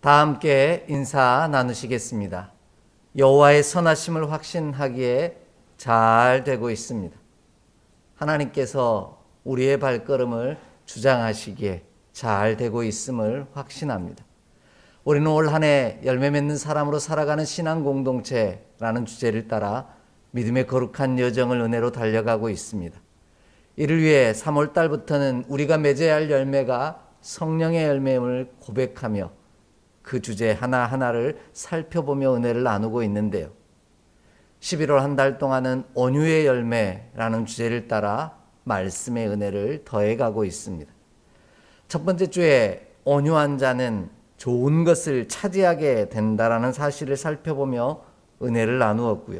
다 함께 인사 나누시겠습니다. 여호와의 선하심을 확신하기에 잘 되고 있습니다. 하나님께서 우리의 발걸음을 주장하시기에 잘 되고 있음을 확신합니다. 우리는 올 한 해 열매 맺는 사람으로 살아가는 신앙 공동체라는 주제를 따라 믿음의 거룩한 여정을 은혜로 달려가고 있습니다. 이를 위해 3월 달부터는 우리가 맺어야 할 열매가 성령의 열매임을 고백하며 그 주제 하나하나를 살펴보며 은혜를 나누고 있는데요. 11월 한 달 동안은 온유의 열매라는 주제를 따라 말씀의 은혜를 더해가고 있습니다. 첫 번째 주에 온유한 자는 좋은 것을 차지하게 된다라는 사실을 살펴보며 은혜를 나누었고요.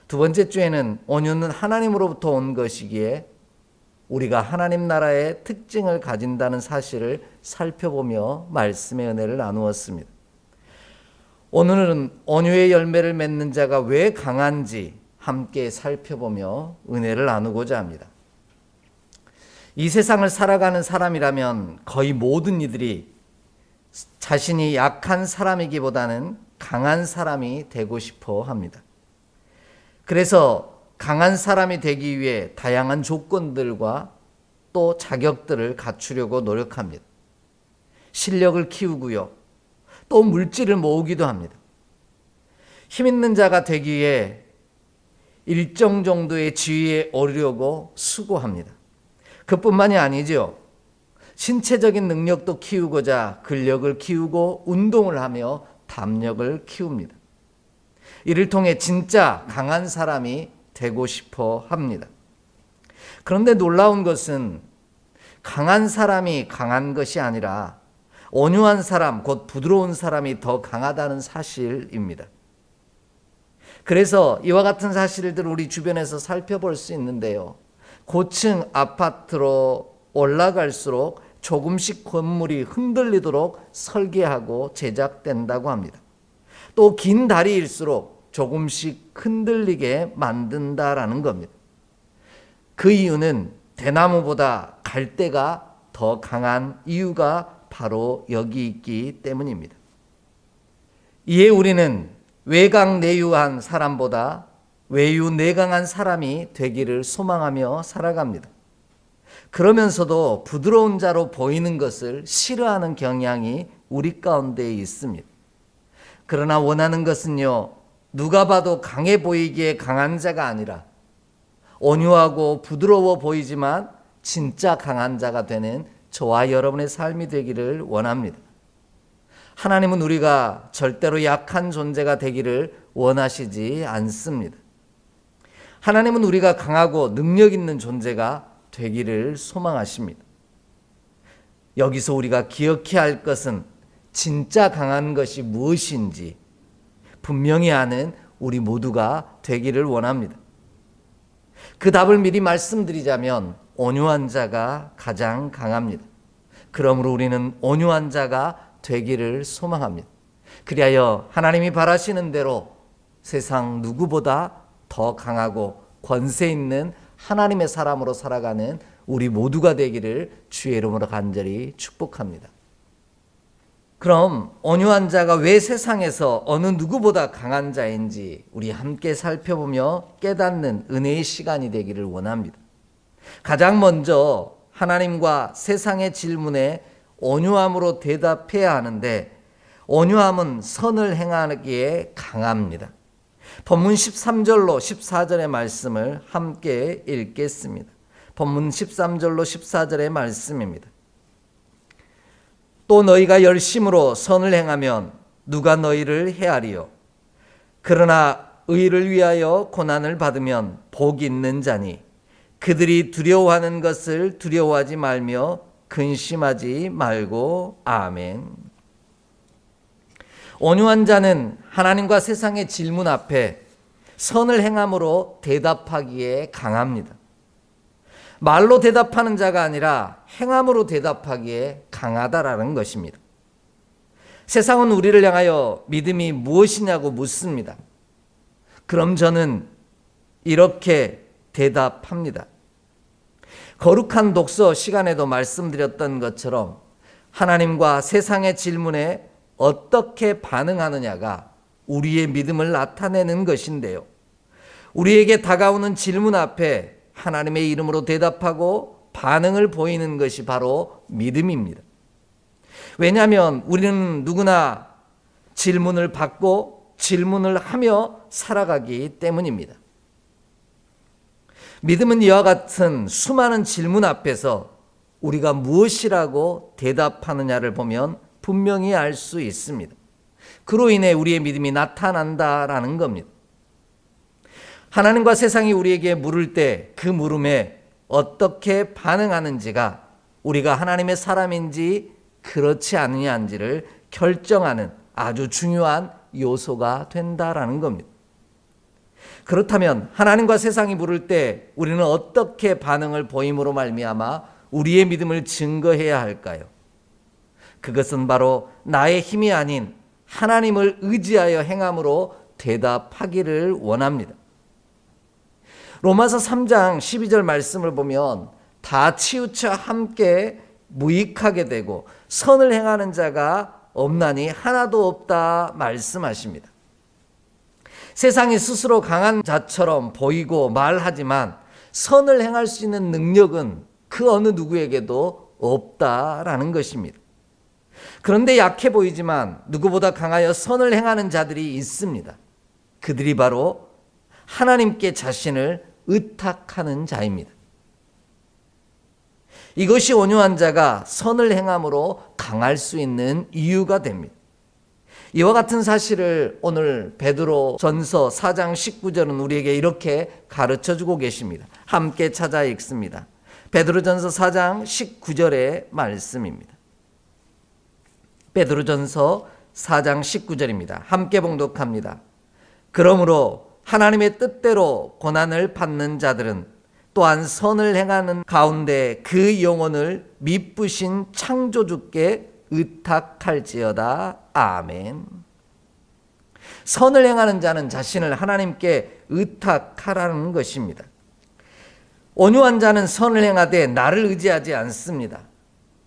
두 번째 주에는 온유는 하나님으로부터 온 것이기에 우리가 하나님 나라의 특징을 가진다는 사실을 살펴보며 말씀의 은혜를 나누었습니다. 오늘은 온유의 열매를 맺는 자가 왜 강한지 함께 살펴보며 은혜를 나누고자 합니다. 이 세상을 살아가는 사람이라면 거의 모든 이들이 자신이 약한 사람이기보다는 강한 사람이 되고 싶어 합니다. 그래서 강한 사람이 되기 위해 다양한 조건들과 또 자격들을 갖추려고 노력합니다. 실력을 키우고요. 또 물질을 모으기도 합니다. 힘 있는 자가 되기 위해 일정 정도의 지위에 오르려고 수고합니다. 그뿐만이 아니죠. 신체적인 능력도 키우고자 근력을 키우고 운동을 하며 담력을 키웁니다. 이를 통해 진짜 강한 사람이 되고 싶어 합니다. 그런데 놀라운 것은 강한 사람이 강한 것이 아니라 온유한 사람, 곧 부드러운 사람이 더 강하다는 사실입니다. 그래서 이와 같은 사실들을 우리 주변에서 살펴볼 수 있는데요. 고층 아파트로 올라갈수록 조금씩 건물이 흔들리도록 설계하고 제작된다고 합니다. 또 긴 다리일수록 조금씩 흔들리게 만든다라는 겁니다. 그 이유는 대나무보다 갈대가 더 강한 이유가 바로 여기 있기 때문입니다. 이에 우리는 외강내유한 사람보다 외유내강한 사람이 되기를 소망하며 살아갑니다. 그러면서도 부드러운 자로 보이는 것을 싫어하는 경향이 우리 가운데 있습니다. 그러나 원하는 것은요, 누가 봐도 강해 보이기에 강한 자가 아니라 온유하고 부드러워 보이지만 진짜 강한 자가 되는 저와 여러분의 삶이 되기를 원합니다. 하나님은 우리가 절대로 약한 존재가 되기를 원하시지 않습니다. 하나님은 우리가 강하고 능력 있는 존재가 되기를 소망하십니다. 여기서 우리가 기억해야 할 것은 진짜 강한 것이 무엇인지 분명히 아는 우리 모두가 되기를 원합니다. 그 답을 미리 말씀드리자면 온유한 자가 가장 강합니다. 그러므로 우리는 온유한 자가 되기를 소망합니다. 그리하여 하나님이 바라시는 대로 세상 누구보다 더 강하고 권세 있는 하나님의 사람으로 살아가는 우리 모두가 되기를 주의 이름으로 간절히 축복합니다. 그럼 온유한 자가 왜 세상에서 어느 누구보다 강한 자인지 우리 함께 살펴보며 깨닫는 은혜의 시간이 되기를 원합니다. 가장 먼저 하나님과 세상의 질문에 온유함으로 대답해야 하는데 온유함은 선을 행하기에 강합니다. 본문 13절로 14절의 말씀을 함께 읽겠습니다. 본문 13절로 14절의 말씀입니다. 또 너희가 열심으로 선을 행하면 누가 너희를 해하리요? 그러나 의를 위하여 고난을 받으면 복 있는 자니 그들이 두려워하는 것을 두려워하지 말며 근심하지 말고. 아멘. 온유한 자는 하나님과 세상의 질문 앞에 선을 행함으로 대답하기에 강합니다. 말로 대답하는 자가 아니라 행함으로 대답하기에 강하다라는 것입니다. 세상은 우리를 향하여 믿음이 무엇이냐고 묻습니다. 그럼 저는 이렇게 대답합니다. 거룩한 독서 시간에도 말씀드렸던 것처럼 하나님과 세상의 질문에 어떻게 반응하느냐가 우리의 믿음을 나타내는 것인데요. 우리에게 다가오는 질문 앞에 하나님의 이름으로 대답하고 반응을 보이는 것이 바로 믿음입니다. 왜냐하면 우리는 누구나 질문을 받고 질문을 하며 살아가기 때문입니다. 믿음은 이와 같은 수많은 질문 앞에서 우리가 무엇이라고 대답하느냐를 보면 분명히 알 수 있습니다. 그로 인해 우리의 믿음이 나타난다라는 겁니다. 하나님과 세상이 우리에게 물을 때 그 물음에 어떻게 반응하는지가 우리가 하나님의 사람인지 그렇지 않느냐인지를 결정하는 아주 중요한 요소가 된다라는 겁니다. 그렇다면 하나님과 세상이 물을 때 우리는 어떻게 반응을 보임으로 말미암아 우리의 믿음을 증거해야 할까요? 그것은 바로 나의 힘이 아닌 하나님을 의지하여 행함으로 대답하기를 원합니다. 로마서 3장 12절 말씀을 보면 다 치우쳐 함께 무익하게 되고 선을 행하는 자가 없나니 하나도 없다 말씀하십니다. 세상이 스스로 강한 자처럼 보이고 말하지만 선을 행할 수 있는 능력은 그 어느 누구에게도 없다라는 것입니다. 그런데 약해 보이지만 누구보다 강하여 선을 행하는 자들이 있습니다. 그들이 바로 하나님께 자신을 의탁하는 자입니다. 이것이 온유한 자가 선을 행함으로 강할 수 있는 이유가 됩니다. 이와 같은 사실을 오늘 베드로전서 4장 19절은 우리에게 이렇게 가르쳐주고 계십니다. 함께 찾아 읽습니다. 베드로전서 4장 19절의 말씀입니다. 베드로전서 4장 19절입니다. 함께 봉독합니다. 그러므로 하나님의 뜻대로 고난을 받는 자들은 또한 선을 행하는 가운데 그 영혼을 미쁘신 창조주께 의탁할지어다. 아멘. 선을 행하는 자는 자신을 하나님께 의탁하라는 것입니다. 온유한 자는 선을 행하되 나를 의지하지 않습니다.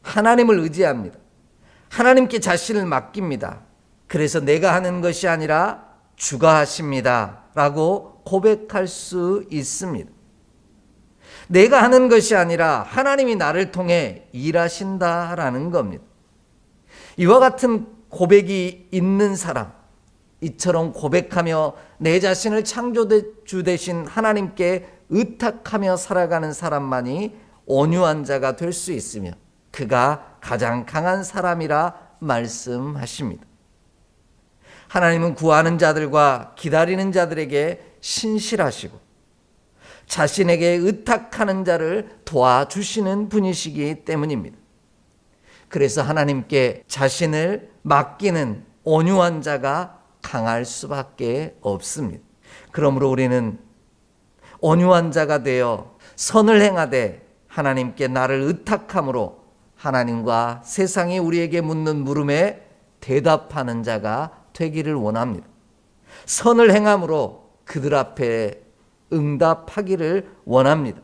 하나님을 의지합니다. 하나님께 자신을 맡깁니다. 그래서 내가 하는 것이 아니라 주가 하십니다 라고 고백할 수 있습니다. 내가 하는 것이 아니라 하나님이 나를 통해 일하신다라는 겁니다. 이와 같은 고백이 있는 사람, 이처럼 고백하며 내 자신을 창조주 되신 하나님께 의탁하며 살아가는 사람만이 온유한 자가 될 수 있으며 그가 가장 강한 사람이라 말씀하십니다. 하나님은 구하는 자들과 기다리는 자들에게 신실하시고 자신에게 의탁하는 자를 도와주시는 분이시기 때문입니다. 그래서 하나님께 자신을 맡기는 온유한 자가 강할 수밖에 없습니다. 그러므로 우리는 온유한 자가 되어 선을 행하되 하나님께 나를 의탁함으로 하나님과 세상이 우리에게 묻는 물음에 대답하는 자가 되기를 원합니다. 선을 행함으로 그들 앞에 응답하기를 원합니다.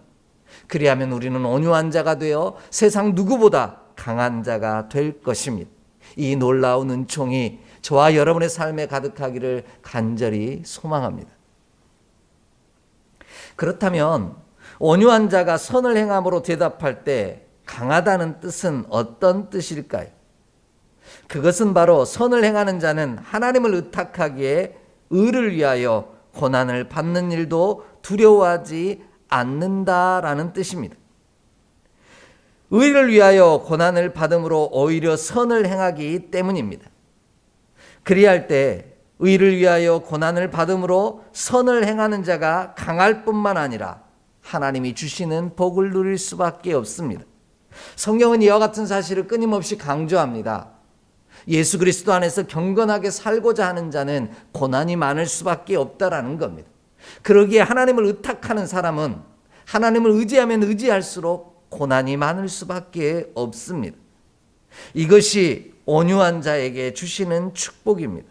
그리하면 우리는 온유한 자가 되어 세상 누구보다 강한 자가 될 것입니다. 이 놀라운 은총이 저와 여러분의 삶에 가득하기를 간절히 소망합니다. 그렇다면 온유한 자가 선을 행함으로 대답할 때 강하다는 뜻은 어떤 뜻일까요? 그것은 바로 선을 행하는 자는 하나님을 의탁하기에 의를 위하여 고난을 받는 일도 두려워하지 않는다라는 뜻입니다. 의를 위하여 고난을 받음으로 오히려 선을 행하기 때문입니다. 그리할 때 의를 위하여 고난을 받음으로 선을 행하는 자가 강할 뿐만 아니라 하나님이 주시는 복을 누릴 수밖에 없습니다. 성경은 이와 같은 사실을 끊임없이 강조합니다. 예수 그리스도 안에서 경건하게 살고자 하는 자는 고난이 많을 수밖에 없다라는 겁니다. 그러기에 하나님을 의탁하는 사람은 하나님을 의지하면 의지할수록 고난이 많을 수밖에 없습니다. 이것이 온유한 자에게 주시는 축복입니다.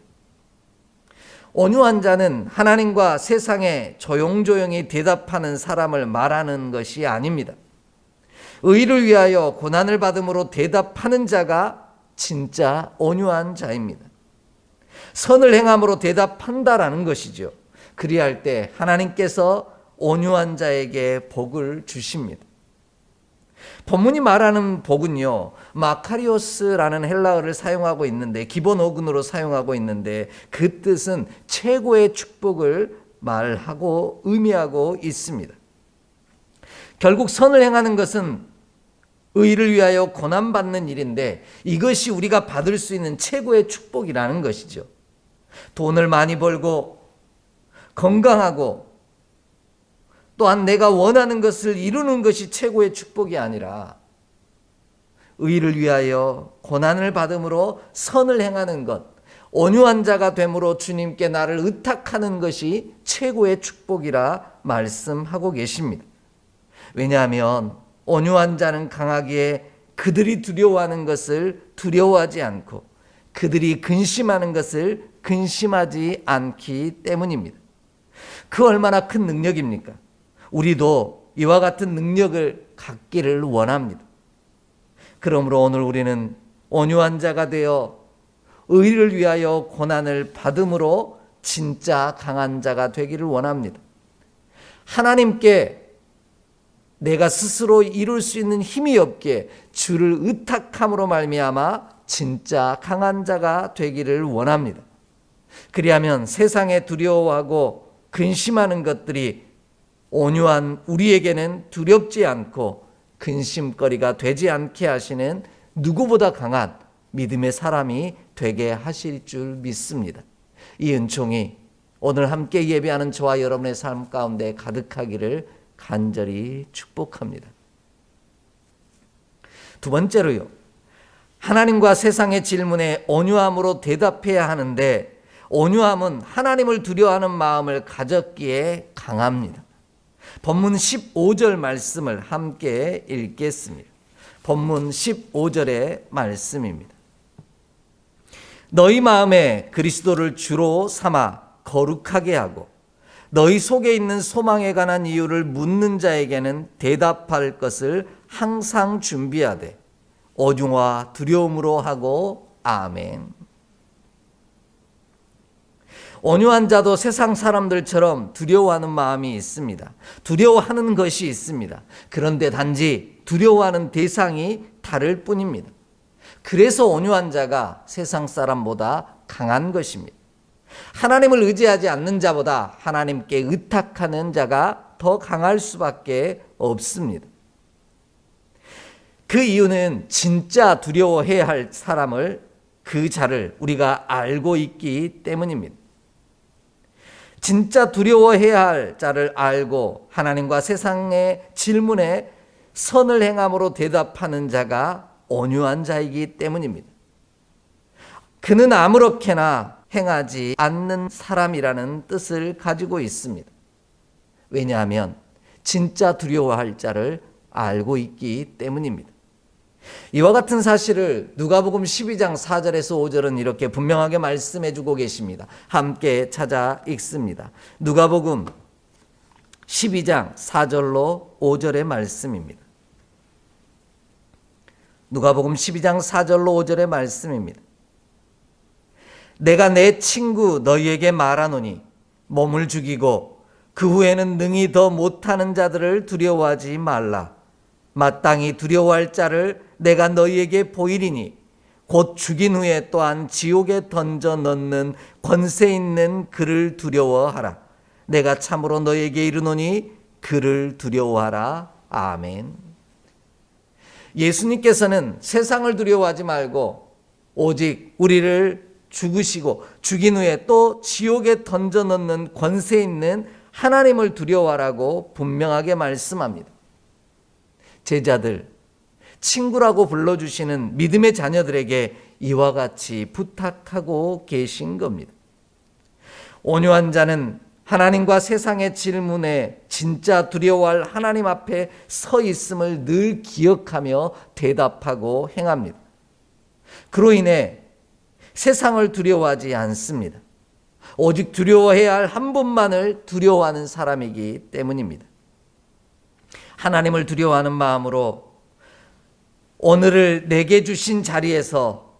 온유한 자는 하나님과 세상에 조용조용히 대답하는 사람을 말하는 것이 아닙니다. 의를 위하여 고난을 받음으로 대답하는 자가 진짜 온유한 자입니다. 선을 행함으로 대답한다라는 것이죠. 그리할 때 하나님께서 온유한 자에게 복을 주십니다. 본문이 말하는 복은요, 마카리오스라는 헬라어를 사용하고 있는데, 기본 어근으로 사용하고 있는데, 그 뜻은 최고의 축복을 말하고 의미하고 있습니다. 결국 선을 행하는 것은 의를 위하여 고난받는 일인데, 이것이 우리가 받을 수 있는 최고의 축복이라는 것이죠. 돈을 많이 벌고 건강하고 또한 내가 원하는 것을 이루는 것이 최고의 축복이 아니라 의를 위하여 고난을 받음으로 선을 행하는 것, 온유한 자가 됨으로 주님께 나를 의탁하는 것이 최고의 축복이라 말씀하고 계십니다. 왜냐하면 온유한 자는 강하기에 그들이 두려워하는 것을 두려워하지 않고 그들이 근심하는 것을 근심하지 않기 때문입니다. 그 얼마나 큰 능력입니까? 우리도 이와 같은 능력을 갖기를 원합니다. 그러므로 오늘 우리는 온유한 자가 되어 의를 위하여 고난을 받음으로 진짜 강한 자가 되기를 원합니다. 하나님께 내가 스스로 이룰 수 있는 힘이 없기에 주를 의탁함으로 말미암아 진짜 강한 자가 되기를 원합니다. 그리하면 세상에 두려워하고 근심하는 것들이 온유한 우리에게는 두렵지 않고 근심거리가 되지 않게 하시는 누구보다 강한 믿음의 사람이 되게 하실 줄 믿습니다. 이 은총이 오늘 함께 예배하는 저와 여러분의 삶 가운데 가득하기를 간절히 축복합니다. 두 번째로요, 하나님과 세상의 질문에 온유함으로 대답해야 하는데, 온유함은 하나님을 두려워하는 마음을 가졌기에 강합니다. 본문 15절 말씀을 함께 읽겠습니다. 본문 15절의 말씀입니다. 너희 마음에 그리스도를 주로 삼아 거룩하게 하고 너희 속에 있는 소망에 관한 이유를 묻는 자에게는 대답할 것을 항상 준비하되 오중과 두려움으로 하고 아멘. 온유한 자도 세상 사람들처럼 두려워하는 마음이 있습니다. 두려워하는 것이 있습니다. 그런데 단지 두려워하는 대상이 다를 뿐입니다. 그래서 온유한 자가 세상 사람보다 강한 것입니다. 하나님을 의지하지 않는 자보다 하나님께 의탁하는 자가 더 강할 수밖에 없습니다. 그 이유는 진짜 두려워해야 할 사람을, 그 자를 우리가 알고 있기 때문입니다. 진짜 두려워해야 할 자를 알고 하나님과 세상의 질문에 선을 행함으로 대답하는 자가 온유한 자이기 때문입니다. 그는 아무렇게나 행하지 않는 사람이라는 뜻을 가지고 있습니다. 왜냐하면 진짜 두려워할 자를 알고 있기 때문입니다. 이와 같은 사실을 누가복음 12장 4절에서 5절은 이렇게 분명하게 말씀해 주고 계십니다. 함께 찾아 읽습니다. 누가복음 12장 4절로 5절의 말씀입니다. 누가복음 12장 4절로 5절의 말씀입니다. 내가 내 친구 너희에게 말하노니 몸을 죽이고 그 후에는 능히 더 못하는 자들을 두려워하지 말라. 마땅히 두려워할 자를 내가 너희에게 보이리니 곧 죽인 후에 또한 지옥에 던져 넣는 권세 있는 그를 두려워하라. 내가 참으로 너희에게 이르노니 그를 두려워하라. 아멘. 예수님께서는 세상을 두려워하지 말고 오직 우리를 죽으시고 죽인 후에 또 지옥에 던져 넣는 권세 있는 하나님을 두려워하라고 분명하게 말씀합니다. 제자들, 친구라고 불러주시는 믿음의 자녀들에게 이와 같이 부탁하고 계신 겁니다. 온유한 자는 하나님과 세상의 질문에 진짜 두려워할 하나님 앞에 서 있음을 늘 기억하며 대답하고 행합니다. 그로 인해 세상을 두려워하지 않습니다. 오직 두려워해야 할 한 분만을 두려워하는 사람이기 때문입니다. 하나님을 두려워하는 마음으로 오늘을 내게 주신 자리에서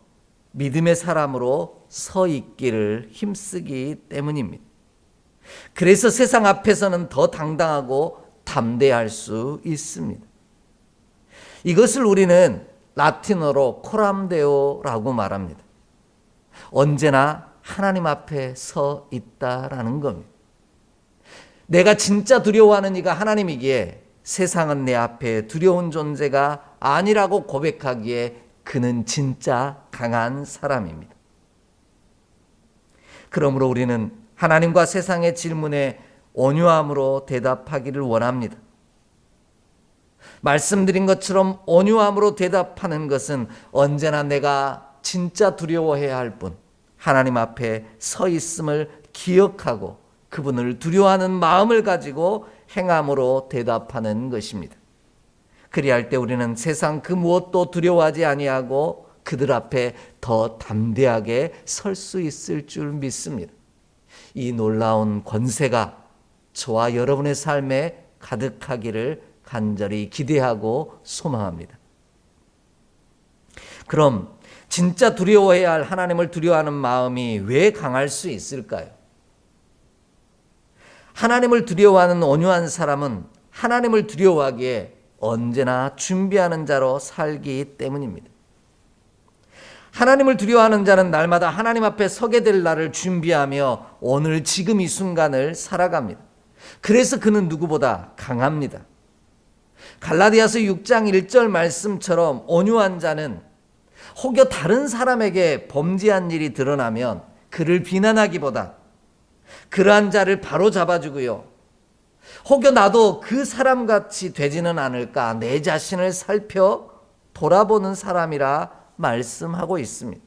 믿음의 사람으로 서 있기를 힘쓰기 때문입니다. 그래서 세상 앞에서는 더 당당하고 담대할 수 있습니다. 이것을 우리는 라틴어로 코람데오라고 말합니다. 언제나 하나님 앞에 서 있다라는 겁니다. 내가 진짜 두려워하는 이가 하나님이기에 세상은 내 앞에 두려운 존재가 아니라고 고백하기에 그는 진짜 강한 사람입니다. 그러므로 우리는 하나님과 세상의 질문에 온유함으로 대답하기를 원합니다. 말씀드린 것처럼 온유함으로 대답하는 것은 언제나 내가 진짜 두려워해야 할 분, 하나님 앞에 서 있음을 기억하고 그분을 두려워하는 마음을 가지고 행함으로 대답하는 것입니다. 그리할 때 우리는 세상 그 무엇도 두려워하지 아니하고 그들 앞에 더 담대하게 설 수 있을 줄 믿습니다. 이 놀라운 권세가 저와 여러분의 삶에 가득하기를 간절히 기대하고 소망합니다. 그럼 진짜 두려워해야 할 하나님을 두려워하는 마음이 왜 강할 수 있을까요? 하나님을 두려워하는 온유한 사람은 하나님을 두려워하기에 언제나 준비하는 자로 살기 때문입니다. 하나님을 두려워하는 자는 날마다 하나님 앞에 서게 될 날을 준비하며 오늘 지금 이 순간을 살아갑니다. 그래서 그는 누구보다 강합니다. 갈라디아서 6장 1절 말씀처럼 온유한 자는 혹여 다른 사람에게 범죄한 일이 드러나면 그를 비난하기보다 그러한 자를 바로 잡아주고요. 혹여 나도 그 사람같이 되지는 않을까 내 자신을 살펴 돌아보는 사람이라 말씀하고 있습니다.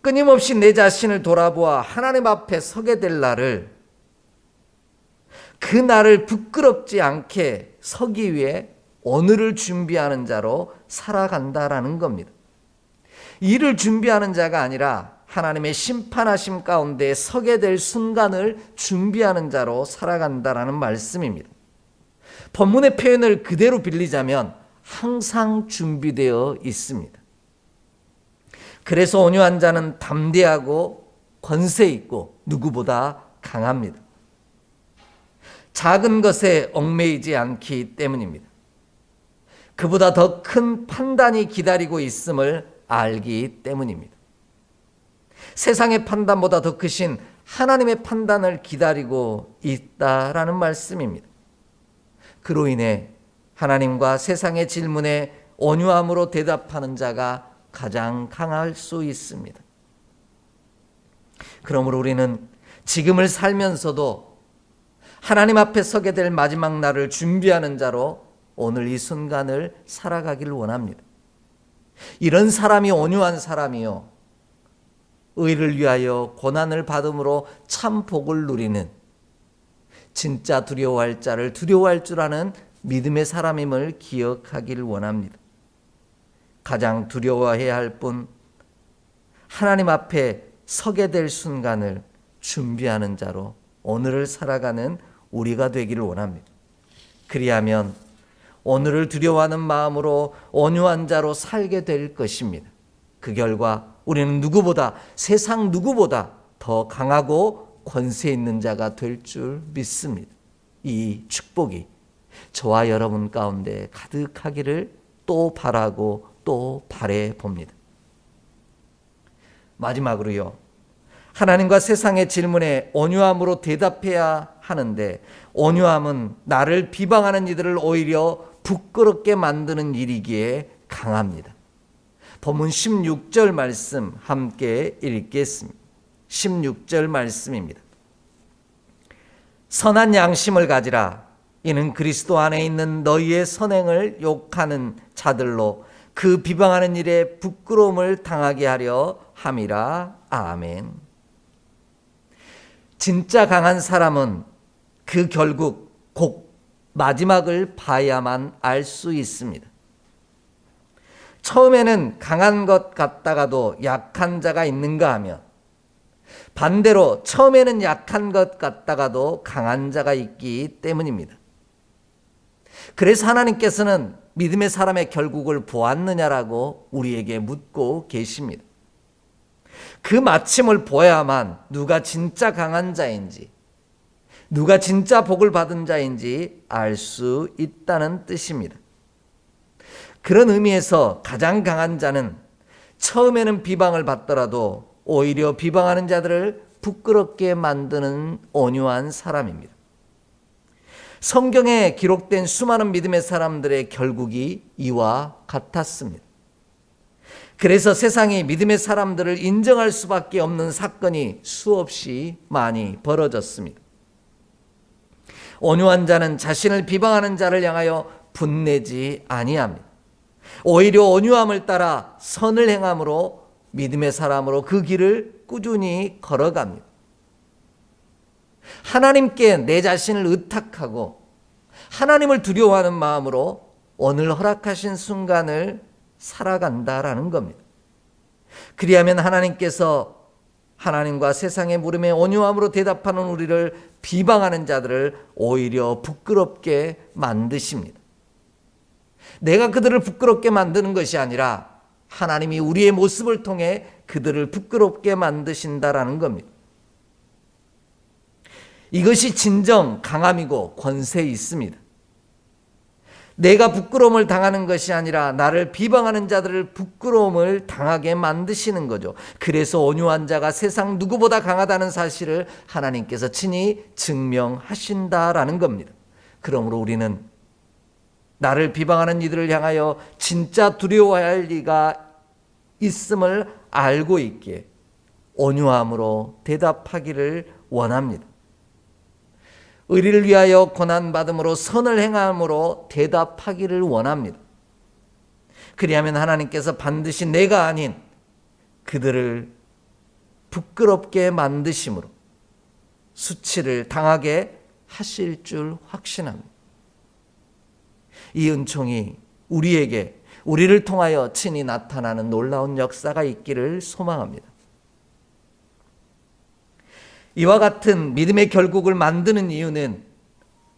끊임없이 내 자신을 돌아보아 하나님 앞에 서게 될 날을, 그 날을 부끄럽지 않게 서기 위해 오늘을 준비하는 자로 살아간다라는 겁니다. 이를 준비하는 자가 아니라 하나님의 심판하심 가운데 서게 될 순간을 준비하는 자로 살아간다라는 말씀입니다. 본문의 표현을 그대로 빌리자면 항상 준비되어 있습니다. 그래서 온유한 자는 담대하고 권세 있고 누구보다 강합니다. 작은 것에 얽매이지 않기 때문입니다. 그보다 더 큰 판단이 기다리고 있음을 알기 때문입니다. 세상의 판단보다 더 크신 하나님의 판단을 기다리고 있다라는 말씀입니다. 그로 인해 하나님과 세상의 질문에 온유함으로 대답하는 자가 가장 강할 수 있습니다. 그러므로 우리는 지금을 살면서도 하나님 앞에 서게 될 마지막 날을 준비하는 자로 오늘 이 순간을 살아가기를 원합니다. 이런 사람이 온유한 사람이요, 의를 위하여 고난을 받음으로 참 복을 누리는, 진짜 두려워할 자를 두려워할 줄 아는 믿음의 사람임을 기억하기를 원합니다. 가장 두려워해야 할 분, 하나님 앞에 서게 될 순간을 준비하는 자로 오늘을 살아가는 우리가 되기를 원합니다. 그리하면 오늘을 두려워하는 마음으로 온유한 자로 살게 될 것입니다. 그 결과 우리는 누구보다, 세상 누구보다 더 강하고 권세 있는 자가 될 줄 믿습니다. 이 축복이 저와 여러분 가운데 가득하기를 또 바라고 또 바래 봅니다. 마지막으로요, 하나님과 세상의 질문에 온유함으로 대답해야 하는데, 온유함은 나를 비방하는 이들을 오히려 부끄럽게 만드는 일이기에 강합니다. 본문 16절 말씀 함께 읽겠습니다. 16절 말씀입니다. 선한 양심을 가지라. 이는 그리스도 안에 있는 너희의 선행을 욕하는 자들로 그 비방하는 일에 부끄러움을 당하게 하려 함이라. 아멘. 진짜 강한 사람은 그 결국 곧 마지막을 봐야만 알 수 있습니다. 처음에는 강한 것 같다가도 약한 자가 있는가 하면, 반대로 처음에는 약한 것 같다가도 강한 자가 있기 때문입니다. 그래서 하나님께서는 믿음의 사람의 결국을 보았느냐라고 우리에게 묻고 계십니다. 그 마침을 보아야만 누가 진짜 강한 자인지, 누가 진짜 복을 받은 자인지 알 수 있다는 뜻입니다. 그런 의미에서 가장 강한 자는 처음에는 비방을 받더라도 오히려 비방하는 자들을 부끄럽게 만드는 온유한 사람입니다. 성경에 기록된 수많은 믿음의 사람들의 결국이 이와 같았습니다. 그래서 세상이 믿음의 사람들을 인정할 수밖에 없는 사건이 수없이 많이 벌어졌습니다. 온유한 자는 자신을 비방하는 자를 향하여 분내지 아니합니다. 오히려 온유함을 따라 선을 행함으로 믿음의 사람으로 그 길을 꾸준히 걸어갑니다. 하나님께 내 자신을 의탁하고 하나님을 두려워하는 마음으로 오늘 허락하신 순간을 살아간다라는 겁니다. 그리하면 하나님께서 하나님과 세상의 물음에 온유함으로 대답하는 우리를 비방하는 자들을 오히려 부끄럽게 만드십니다. 내가 그들을 부끄럽게 만드는 것이 아니라 하나님이 우리의 모습을 통해 그들을 부끄럽게 만드신다라는 겁니다. 이것이 진정 강함이고 권세 있습니다. 내가 부끄러움을 당하는 것이 아니라 나를 비방하는 자들을 부끄러움을 당하게 만드시는 거죠. 그래서 온유한 자가 세상 누구보다 강하다는 사실을 하나님께서 친히 증명하신다라는 겁니다. 그러므로 우리는 나를 비방하는 이들을 향하여 진짜 두려워할 리가 있음을 알고 있기에 온유함으로 대답하기를 원합니다. 의리를 위하여 고난받음으로 선을 행함으로 대답하기를 원합니다. 그리하면 하나님께서 반드시 내가 아닌 그들을 부끄럽게 만드심으로 수치를 당하게 하실 줄 확신합니다. 이 은총이 우리에게 우리를 통하여 친히 나타나는 놀라운 역사가 있기를 소망합니다. 이와 같은 믿음의 결국을 만드는 이유는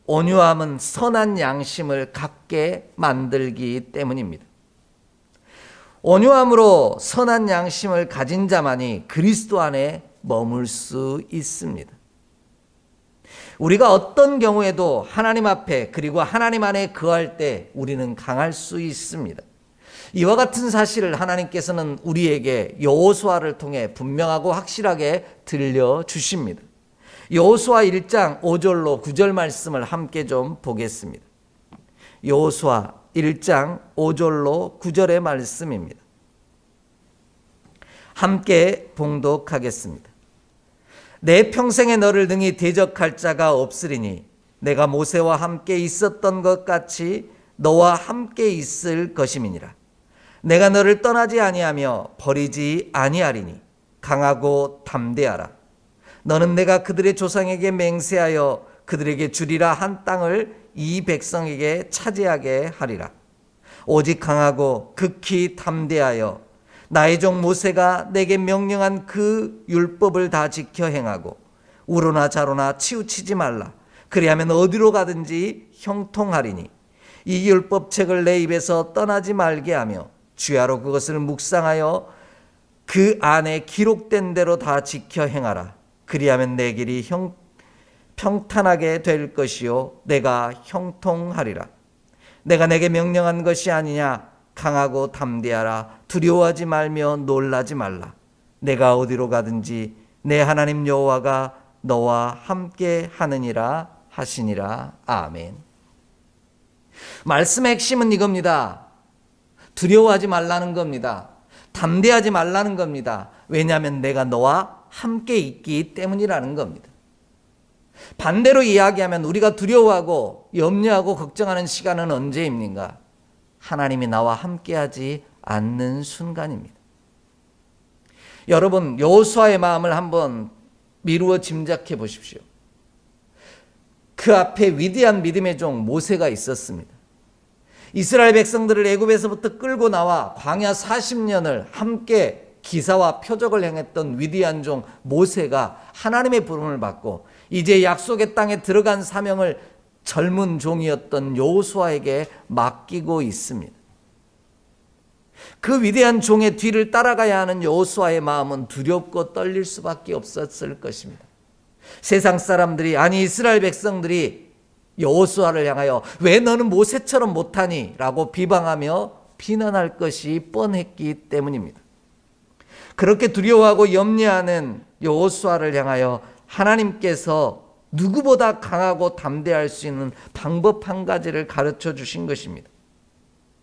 온유함은 선한 양심을 갖게 만들기 때문입니다. 온유함으로 선한 양심을 가진 자만이 그리스도 안에 머물 수 있습니다. 우리가 어떤 경우에도 하나님 앞에 그리고 하나님 안에 거할 때 우리는 강할 수 있습니다. 이와 같은 사실을 하나님께서는 우리에게 여호수아를 통해 분명하고 확실하게 들려주십니다. 여호수아 1장 5절로 9절 말씀을 함께 좀 보겠습니다. 여호수아 1장 5절로 9절의 말씀입니다. 함께 봉독하겠습니다. 내 평생에 너를 능히 대적할 자가 없으리니 내가 모세와 함께 있었던 것 같이 너와 함께 있을 것임이니라. 내가 너를 떠나지 아니하며 버리지 아니하리니 강하고 담대하라. 너는 내가 그들의 조상에게 맹세하여 그들에게 주리라 한 땅을 이 백성에게 차지하게 하리라. 오직 강하고 극히 담대하여 나의 종 모세가 내게 명령한 그 율법을 다 지켜 행하고 우로나 좌로나 치우치지 말라. 그리하면 어디로 가든지 형통하리니 이 율법책을 내 입에서 떠나지 말게 하며 주야로 그것을 묵상하여 그 안에 기록된 대로 다 지켜 행하라. 그리하면 내 길이 평탄하게 될 것이요 내가 형통하리라. 내가 내게 명령한 것이 아니냐. 강하고 담대하라. 두려워하지 말며 놀라지 말라. 내가 어디로 가든지 내 하나님 여호와가 너와 함께 하느니라 하시니라. 아멘. 말씀의 핵심은 이겁니다. 두려워하지 말라는 겁니다. 담대하지 말라는 겁니다. 왜냐하면 내가 너와 함께 있기 때문이라는 겁니다. 반대로 이야기하면 우리가 두려워하고 염려하고 걱정하는 시간은 언제입니까? 하나님이 나와 함께하지 않는 순간입니다. 여러분, 여호수아의 마음을 한번 미루어 짐작해 보십시오. 그 앞에 위대한 믿음의 종 모세가 있었습니다. 이스라엘 백성들을 애굽에서부터 끌고 나와 광야 40년을 함께 기사와 표적을 행했던 위대한 종 모세가 하나님의 부름을 받고 이제 약속의 땅에 들어간 사명을 젊은 종이었던 여호수아에게 맡기고 있습니다. 그 위대한 종의 뒤를 따라가야 하는 여호수아의 마음은 두렵고 떨릴 수밖에 없었을 것입니다. 세상 사람들이, 아니 이스라엘 백성들이 여호수아를 향하여 왜 너는 모세처럼 못하니? 라고 비방하며 비난할 것이 뻔했기 때문입니다. 그렇게 두려워하고 염려하는 여호수아를 향하여 하나님께서 누구보다 강하고 담대할 수 있는 방법 한 가지를 가르쳐 주신 것입니다.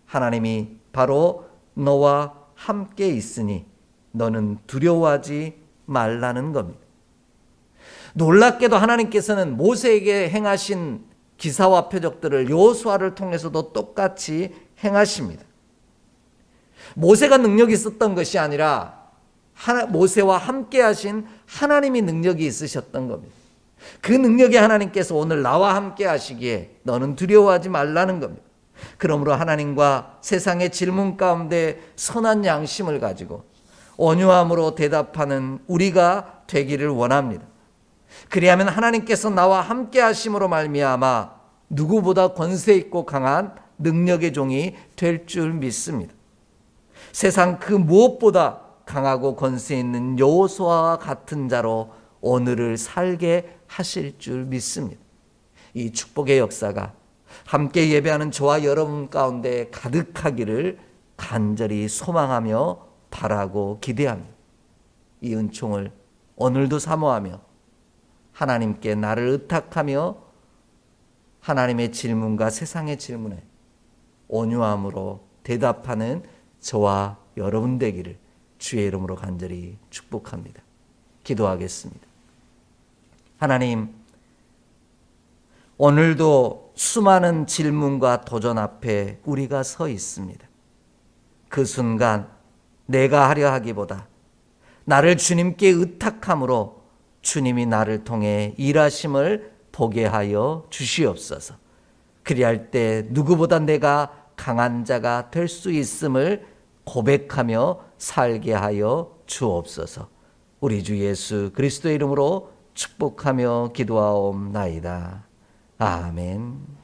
하나님이 바로 너와 함께 있으니 너는 두려워하지 말라는 겁니다. 놀랍게도 하나님께서는 모세에게 행하신 기사와 표적들을 여호수아를 통해서도 똑같이 행하십니다. 모세가 능력이 있었던 것이 아니라 모세와 함께 하신 하나님이 능력이 있으셨던 겁니다. 그 능력이 하나님께서 오늘 나와 함께 하시기에 너는 두려워하지 말라는 겁니다. 그러므로 하나님과 세상의 질문 가운데 선한 양심을 가지고 온유함으로 대답하는 우리가 되기를 원합니다. 그리하면 하나님께서 나와 함께 하심으로 말미암아 누구보다 권세 있고 강한 능력의 종이 될 줄 믿습니다. 세상 그 무엇보다 강하고 권세 있는 여호수아와 같은 자로 오늘을 살게 하실 줄 믿습니다. 이 축복의 역사가 함께 예배하는 저와 여러분 가운데 가득하기를 간절히 소망하며 바라고 기대합니다. 이 은총을 오늘도 사모하며 하나님께 나를 의탁하며 하나님의 질문과 세상의 질문에 온유함으로 대답하는 저와 여러분 되기를 주의 이름으로 간절히 축복합니다. 기도하겠습니다. 하나님, 오늘도 수많은 질문과 도전 앞에 우리가 서 있습니다. 그 순간 내가 하려 하기보다 나를 주님께 의탁함으로 주님이 나를 통해 일하심을 보게 하여 주시옵소서. 그리할 때 누구보다 내가 강한 자가 될 수 있음을 고백하며 살게 하여 주옵소서. 우리 주 예수 그리스도의 이름으로 축복하며 기도하옵나이다. 아멘.